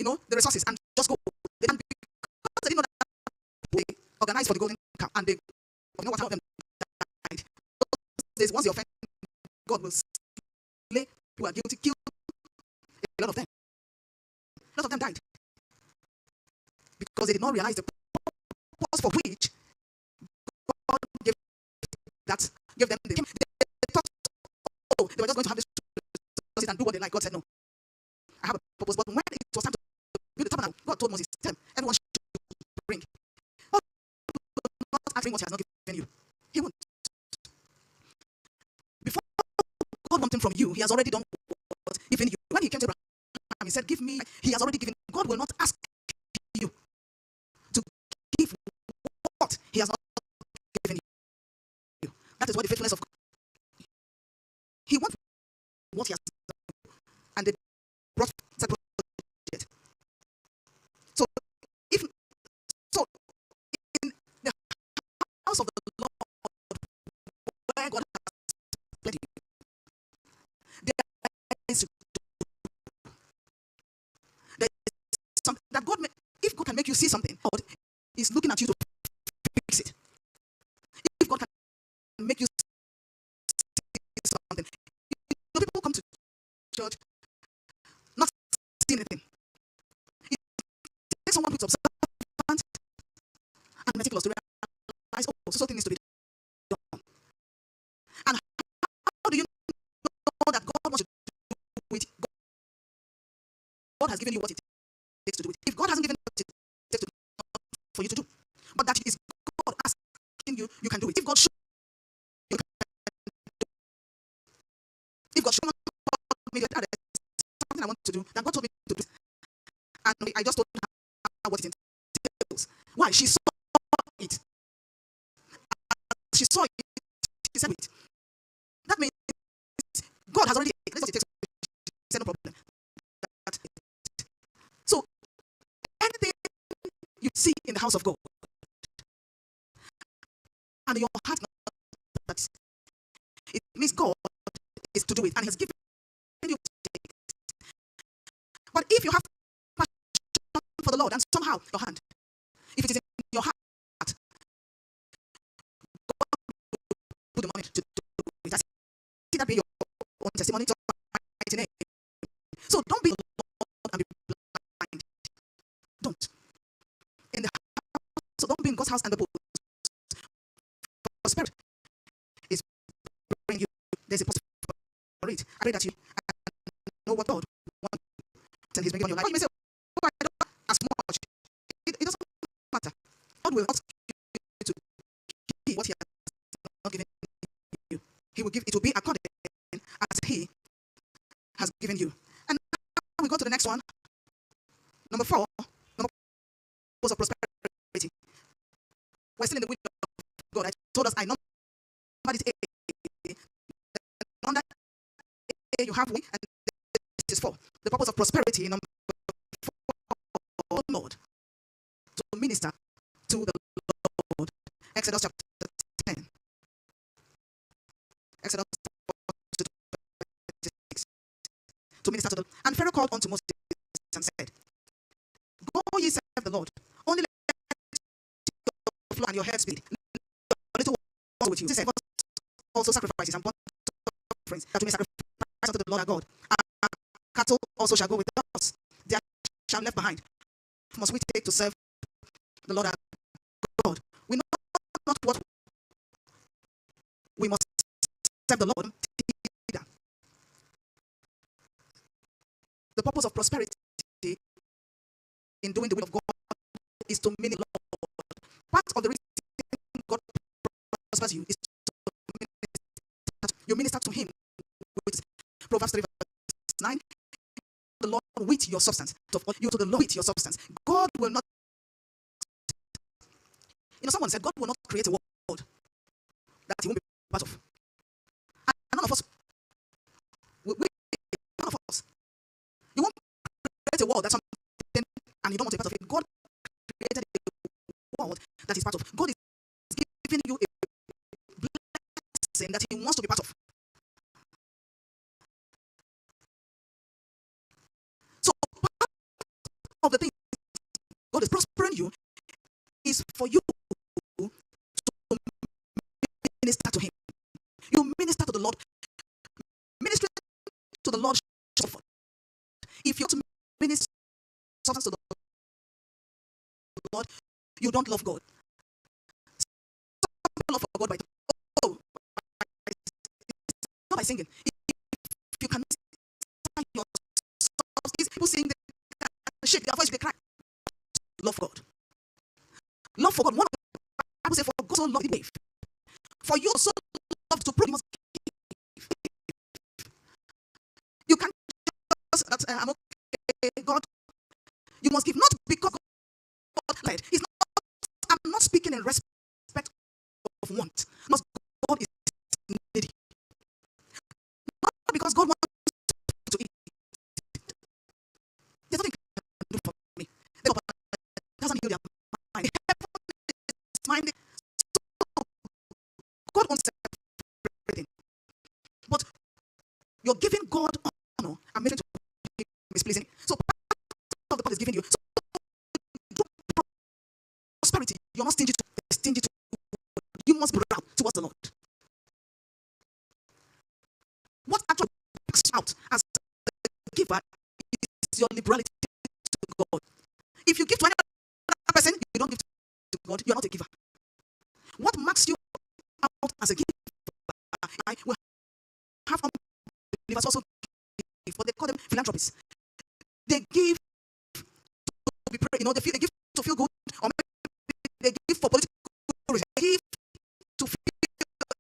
the resources and just go. They can be, because they didn't know that they organized for the golden calf, and they, what, half of them died. Those days, once they offend, God will slay people are guilty, kill a lot of them. A lot of them died because they did not realize the purpose for which God gave them the kingdom. They thought, oh, they were just going to have this and do what they like. God said, no, I have a purpose. But when it was time to build the tabernacle, God told Moses, tell him, everyone should bring. God will not ask him what he has not given you. He won't. Before God wants him from you, he has already done what given you. When he came to Abraham, he said, give me. He has already given. God will not ask you to give what he has not given you. That is what the faithfulness of God. He wants what he has done. And they brought that project. So in the house of the Lord, where God has led you, there is something that God if God can make you see something, God is looking at you to fix it. If God can make you see something, people come to church not seeing anything. It takes someone who's observant and meticulous to realize, oh, so something needs to be done. And how do you know that God wants to do it? God has given you what it takes to do it. If God hasn't given you what it takes to do for you to do, but that is God asking you, you can do it. If God should, you can do it. If God should not me that there's something I want to do, that God told me to do, and I just told her what it entails. Why? She saw it. She saw it. She said it. That means God has already taken. This is what it takes. She said no problem. So anything you see in the house of God, and your heart that it means God is to do it, and He has given you. But if you have passion for the Lord and somehow your hand, if it is in your heart, God will put the money to do it. I see that being your own testimony to my name. So don't be alone and be blind. Don't. In the house, so don't be in God's house and the boat. Prosperity is bringing you. There's a possibility for it. I pray that you know what God wants and He's bringing on your life. You may say, oh, I don't ask much. It doesn't matter. God will ask you to give what He has not given you. He will give it will be according as He has given you. And now we go to the next one. Number 4, number purpose of prosperity. We're still in the will of God. I told us I know this A. Under A you have we, and this is 4. The purpose of prosperity, number 4, Lord, to minister to the Lord. Exodus chapter 10. Exodus 26. To minister to the Lord. And Pharaoh called unto Moses and said, go ye serve the Lord. Only let your flow and your head speed. A little while with you. This is also sacrifices and burnt offerings that you may sacrifice unto the Lord our God. Our cattle also shall go with us. They shall be left behind. Must we take to serve the Lord our God? We know not what we must serve the Lord. The purpose of prosperity in doing the will of God is to mean Lord. Part of the reason God prospers you is to you minister to Him with Proverbs 3 verse 9. The Lord with your substance. You to the Lord with your substance. God will not. Someone said God will not create a world that He won't be part of. And none of us. None of us. You won't create a world that's something and you don't want to be part of it. God created a world that is part of. God is giving you a blessing that He wants to be part of. So God is prospering you is for you to minister to him. You minister to the Lord. Ministry to the Lord. If you minister to the Lord, you don't love God. Some people love God by not by singing. If you can sing your songs, people sing, they shake their voice, they cry. Love God. Love for God. One of the Bible says, for God so loved the wave. For you so love to pray, you must give. You can't just that I'm okay, God. You must give, not because God led. It's not. I'm not speaking in respect of want. Not God is needy. Not because God wants to eat. There's nothing you can do for me. The God doesn't heal their mind. It's mind. So God wants everything. But you're giving God honor and making to him displeasing. So part of the God is giving you. So prosperity, you're not stingy to. You must be proud towards the Lord. What actually brings out as a giver is your liberality to God. If you give to another person, you don't give to God, you're not a giver. What marks you out as a giver? I will have believers also give, but they call them philanthropists. They give to be praised, they give to feel good, or maybe they give for political reasons. They give to feel,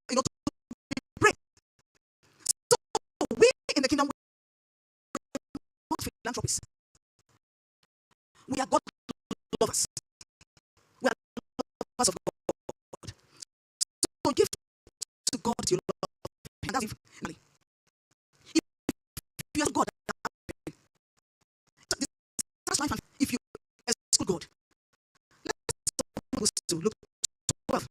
to be praised. So we in the kingdom, we're not philanthropists. We are God lovers. We are lovers of God. So give to God you love, and that's if you ask God, that's life. If you exclude God, let's go to Luke 12.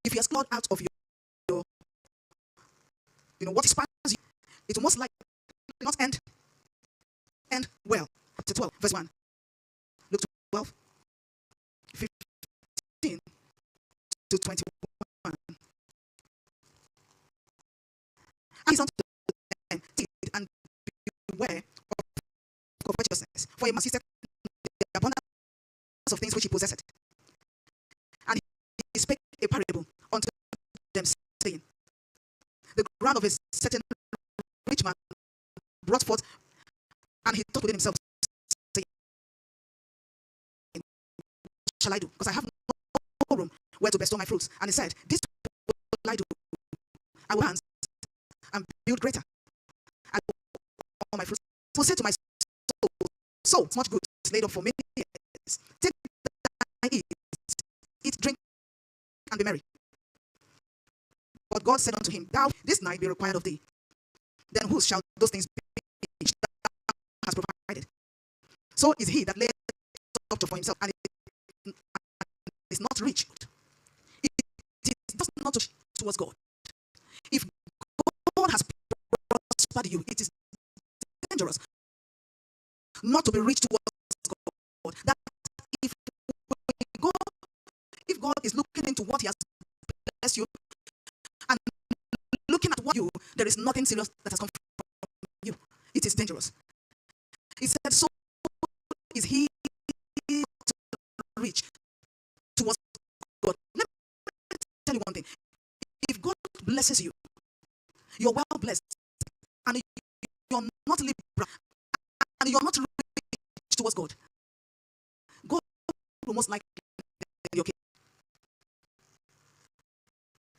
If you ask God out of your what inspires you, it will most likely not end well. Chapter 12, verse 1. Luke 12, 15 to 21. And he's unto them, and beware of covetousness, for he must set the abundance of things which he possessed. And he spake a parable unto them, saying, the ground of a certain rich man brought forth, and he thought within himself, saying, what shall I do? Because I have no room where to bestow my fruits. And he said, this will I do. I will hands and build greater, and all my fruits. So say to my soul, much good is laid up for many years. Take and eat, drink, and be merry. But God said unto him, thou this night be required of thee. Then whose shall those things be which thou hast provided? So is he that layeth up for himself, and is not rich. It does not towards God. If God has prospered you, it is dangerous not to be rich towards God. That if God is looking into what he has blessed you and looking at what there is nothing serious that has come from you. It is dangerous. He said, so is he rich towards God. Let me tell you one thing. If God blesses you, you're well blessed, and you're not liberal, and you're not rich towards God, God will most likely be okay.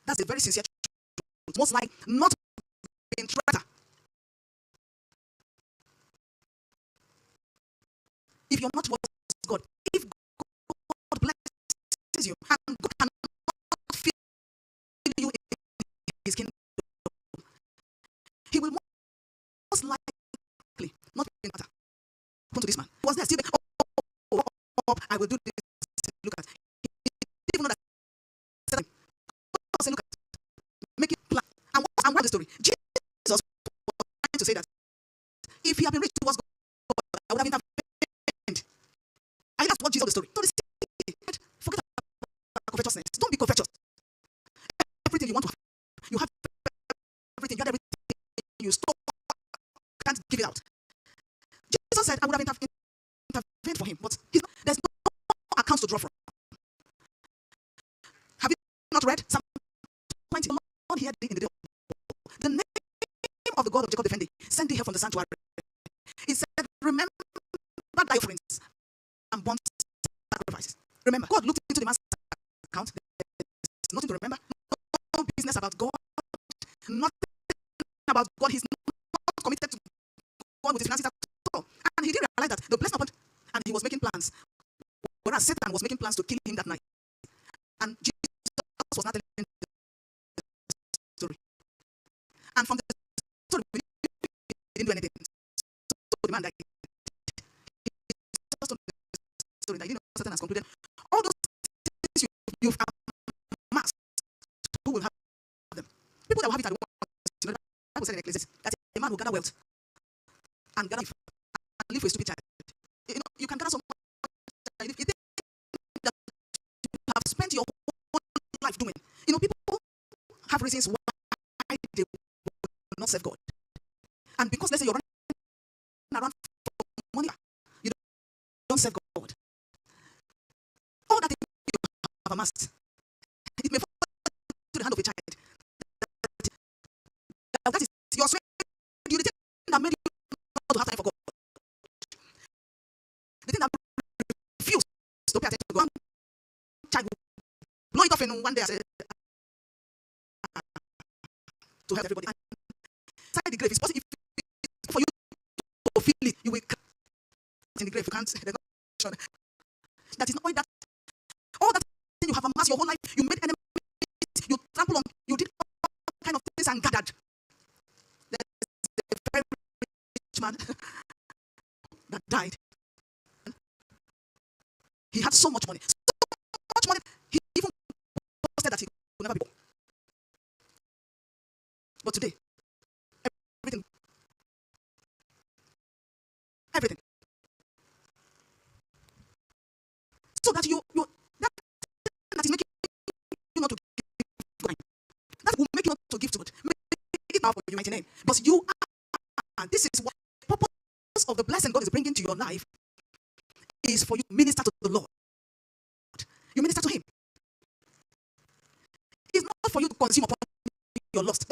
That's a very sincere truth. Most likely not being treated. If you're not towards God, if God blesses you, and God cannot fill you in his kingdom, he will most likely not be matter. Come to this man. He was there still I will do this. Look at it. He didn't even know that. Say, look at it. Make it plan. And what's the story? Jesus was trying to say that if he had been rich towards God, I would have intervened. give it out. Jesus said, I would have intervened for him, but there's no accounts to draw from. Have you not read Psalm 20? The Lord here in the day. The name of the God of Jacob defend thee, send thee help from the sanctuary. He said, remember thy offerings and burnt sacrifices. Remember, God looked into the man's account. There's nothing to remember. No business about God. Nothing about God. He's not committed to God with his finances at all. And he didn't realize that the blessing happened, and he was making plans. Whereas Satan was making plans to kill him that night. And Jesus was not telling him the story. And from the story, he didn't do anything. So the man died. He just told the story that he didn't know Satan has concluded. All those things you've amassed, who will have them? People that will have it at once. You know, the Bible said in Ecclesiastes that a man will gather wealth and gather and live for a stupid child. You know, you can gather so much. If you think that you have spent your whole life doing, you know, people have reasons why they will not serve God. And because let's say you're running around for money, you don't serve God. All that you have amassed, it may fall to the hand of a child. That is your strength. You the thing that made you not to have time for God. The thing that refused to pay attention to God. Child will blow it off in one day to help everybody. And inside the grave, it's possible for you to feel it. You will in the grave. You can't. That is not only that. All that thing you have amassed your whole life, you made enemies, you trample on, you did all kind of things and gathered. There's a very rich man that died. He had so much money. So much money, he even boasted that he would never be poor. But today, everything. So that that is making you not to give God. That will make you not to give to God. Make it now for your mighty name. But you are, this is what the purpose of the blessing God is bringing to your life is for you to minister to the Lord. You minister to him. It's not for you to consume upon your lust.